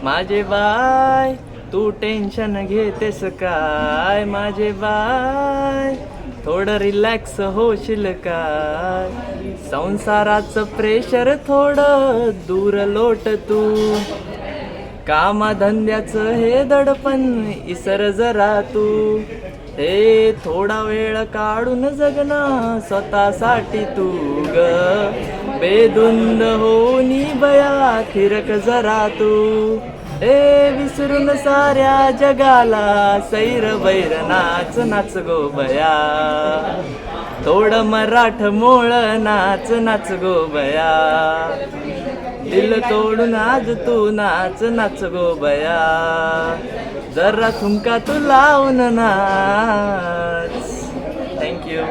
माझे बाय तू टेन्शन घेतेस काय, माझे बाय थोडं रिलॅक्स होशील काय, संसाराचं प्रेशर थोडं दूर लोट तू, कामाधंद्याचं हे दडपण इसर जरा तू, हे थोडा वेळ काढून जगना स्वतःसाठी तू ग, बेधुंद होऊनी बया थिरक जरा तू, ए विसरून साऱ्या जगाला सैर बैर नाच नाच गो बया, थोडं मराठ मोळ नाच नाच गो बया, दिल तोडून आज तू नाच नाच गो बया, जरा ठुमका तू लावून नाच. थँक्यू.